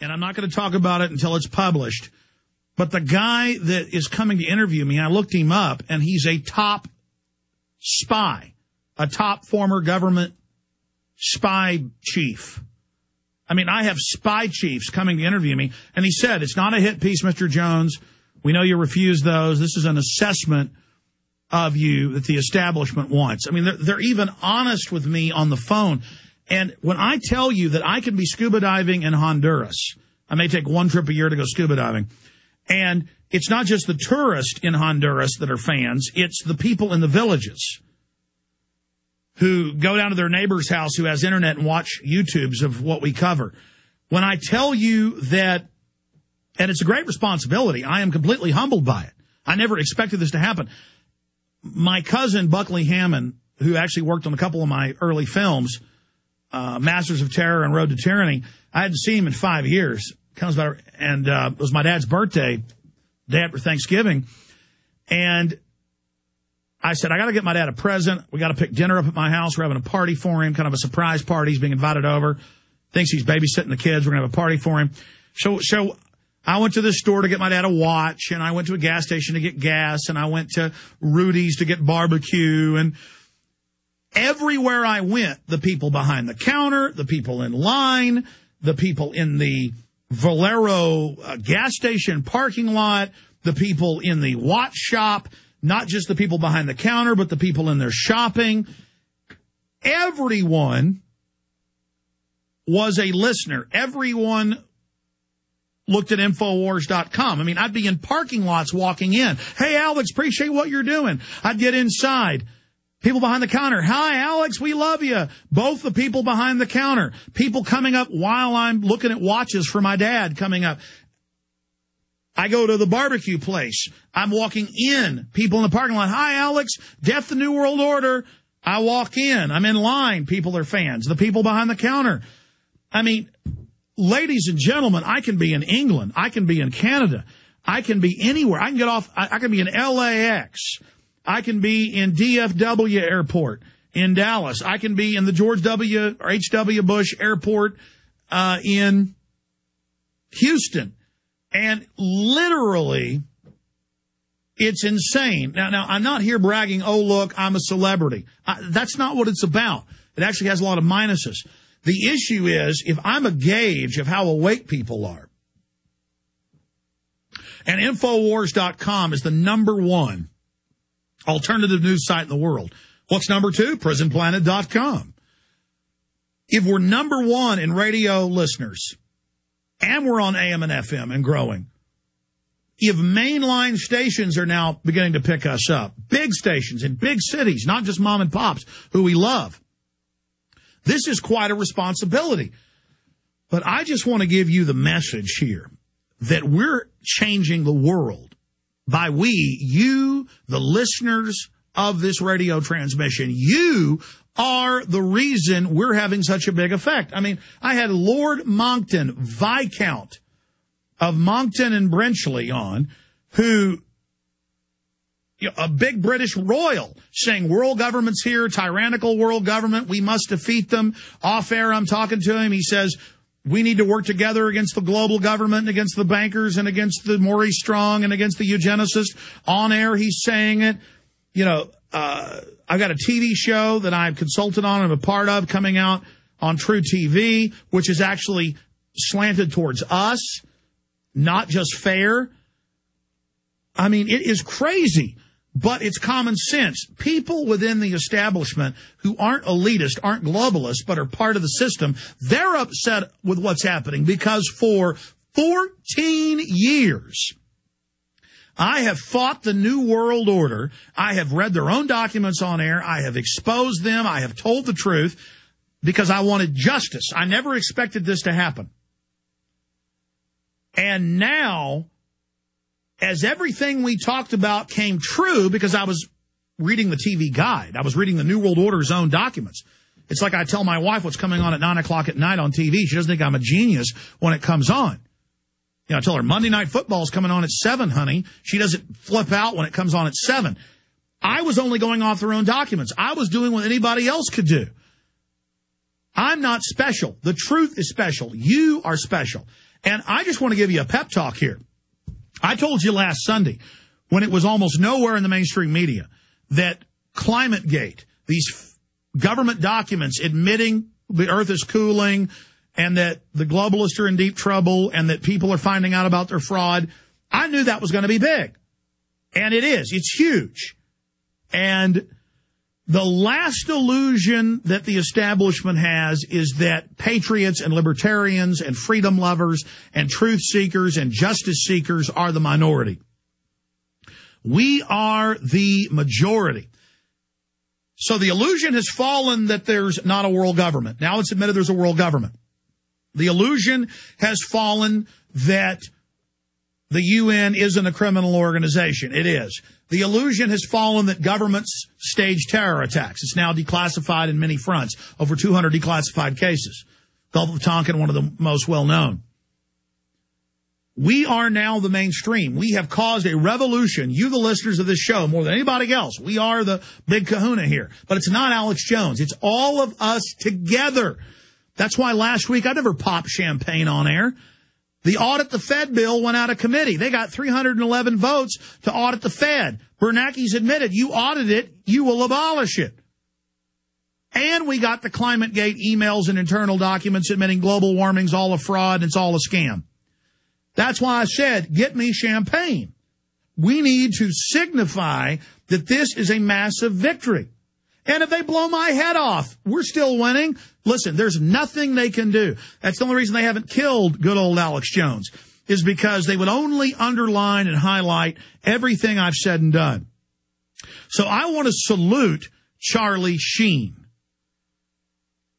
and I'm not going to talk about it until it's published, but the guy that is coming to interview me, I looked him up, and he's a top spy, a top former government spy chief. I mean, I have spy chiefs coming to interview me, and he said, it's not a hit piece, Mr. Jones. We know you refuse those. This is an assessment of you that the establishment wants. I mean, they're even honest with me on the phone. And when I tell you that I can be scuba diving in Honduras, I may take one trip a year to go scuba diving, and it's not just the tourists in Honduras that are fans, it's the people in the villages who go down to their neighbor's house who has internet and watch YouTubes of what we cover. When I tell you that, and it's a great responsibility, I am completely humbled by it. I never expected this to happen. My cousin, Buckley Hammond, who actually worked on a couple of my early films, Masters of Terror and Road to Tyranny, I hadn't seen him in 5 years. And it was my dad's birthday, day after Thanksgiving. And I said, I got to get my dad a present. We got to pick dinner up at my house. We're having a party for him, kind of a surprise party. He's being invited over. Thinks he's babysitting the kids. We're going to have a party for him. So I went to the store to get my dad a watch, and I went to a gas station to get gas, and I went to Rudy's to get barbecue. And everywhere I went, the people behind the counter, the people in line, the people in the Valero gas station parking lot, the people in the watch shop, not just the people behind the counter, but the people in there shopping. Everyone was a listener. Everyone looked at Infowars.com. I mean, I'd be in parking lots walking in. Hey, Alex, appreciate what you're doing. I'd get inside. People behind the counter. Hi, Alex, we love you. Both the people behind the counter. People coming up while I'm looking at watches for my dad coming up. I go to the barbecue place. I'm walking in. People in the parking lot. Hi, Alex. Death the New World Order. I walk in. I'm in line. People are fans. The people behind the counter. I mean, ladies and gentlemen, I can be in England. I can be in Canada. I can be anywhere. I can get off. I can be in LAX. I can be in DFW Airport in Dallas. I can be in the George W. or H.W. Bush Airport in Houston. And literally, it's insane. Now, I'm not here bragging, oh, look, I'm a celebrity. That's not what it's about. It actually has a lot of minuses. The issue is, if I'm a gauge of how awake people are, and Infowars.com is the #1 alternative news site in the world. What's #2? PrisonPlanet.com. If we're #1 in radio listeners, and we're on AM and FM and growing, if mainline stations are now beginning to pick us up, big stations in big cities, not just mom and pops, who we love, this is quite a responsibility. But I just want to give you the message here that we're changing the world. By we, you, the listeners of this radio transmission, you are the reason we're having such a big effect. I mean, I had Lord Monckton, Viscount of Monckton and Brenchley on, who, a big British royal, saying world government's here, tyrannical world government, we must defeat them. Off air, I'm talking to him. He says, we need to work together against the global government and against the bankers and against the Maurice Strong and against the eugenicists. On air, he's saying it. You know, I've got a TV show that I've consulted on and I'm a part of coming out on True TV, which is actually slanted towards us, not just fair. I mean, it is crazy, but it's common sense. People within the establishment who aren't elitist, aren't globalists, but are part of the system, they're upset with what's happening because for 14 years, I have fought the New World Order. I have read their own documents on air. I have exposed them. I have told the truth because I wanted justice. I never expected this to happen. And now, as everything we talked about came true, because I was reading the TV guide, I was reading the New World Order's own documents. It's like I tell my wife what's coming on at 9 o'clock at night on TV. She doesn't think I'm a genius when it comes on. You know, I tell her Monday Night Football's coming on at 7, honey. She doesn't flip out when it comes on at 7. I was only going off their own documents. I was doing what anybody else could do. I'm not special. The truth is special. You are special. And I just want to give you a pep talk here. I told you last Sunday, when it was almost nowhere in the mainstream media, that ClimateGate, these government documents admitting the earth is cooling and that the globalists are in deep trouble and that people are finding out about their fraud, I knew that was going to be big. And it is. It's huge. And the last illusion that the establishment has is that patriots and libertarians and freedom lovers and truth seekers and justice seekers are the minority. We are the majority. So the illusion has fallen that there's not a world government. Now it's admitted there's a world government. The illusion has fallen that the UN isn't a criminal organization. It is. The illusion has fallen that governments stage terror attacks. It's now declassified in many fronts, over 200 declassified cases. Gulf of Tonkin, one of the most well-known. We are now the mainstream. We have caused a revolution. You, the listeners of this show, more than anybody else, we are the big kahuna here. But it's not Alex Jones. It's all of us together. That's why last week I never popped champagne on air. The audit the Fed bill went out of committee. They got 311 votes to audit the Fed. Bernanke's admitted, you audit it, you will abolish it. And we got the ClimateGate emails and internal documents admitting global warming's all a fraud and it's all a scam. That's why I said, get me champagne. We need to signify that this is a massive victory. And if they blow my head off, we're still winning. Listen, there's nothing they can do. That's the only reason they haven't killed good old Alex Jones, is because they would only underline and highlight everything I've said and done. So I want to salute Charlie Sheen.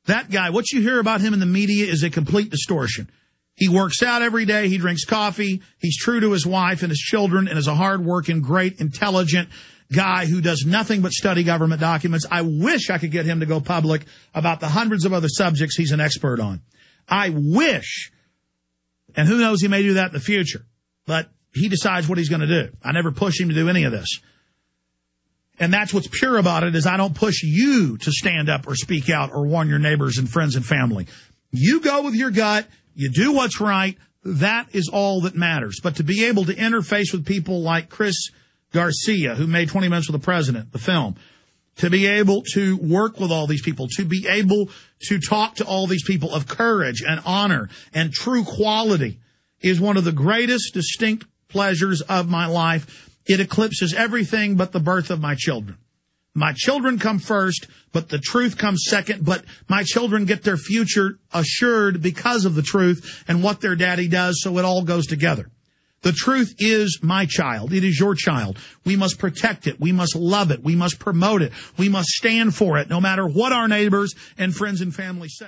That guy, what you hear about him in the media is a complete distortion. He works out every day. He drinks coffee. He's true to his wife and his children and is a hard-working, great, intelligent guy who does nothing but study government documents. I wish I could get him to go public about the hundreds of other subjects he's an expert on. I wish. And who knows, he may do that in the future. But he decides what he's going to do. I never push him to do any of this. And that's what's pure about it, is I don't push you to stand up or speak out or warn your neighbors and friends and family. You go with your gut. You do what's right. That is all that matters. But to be able to interface with people like Chris Garcia, who made 20 Minutes with the President, the film, to be able to work with all these people, to be able to talk to all these people of courage and honor and true quality is one of the greatest distinct pleasures of my life. It eclipses everything but the birth of my children. My children come first, but the truth comes second. But my children get their future assured because of the truth and what their daddy does, so it all goes together. The truth is my child. It is your child. We must protect it. We must love it. We must promote it. We must stand for it, no matter what our neighbors and friends and family say.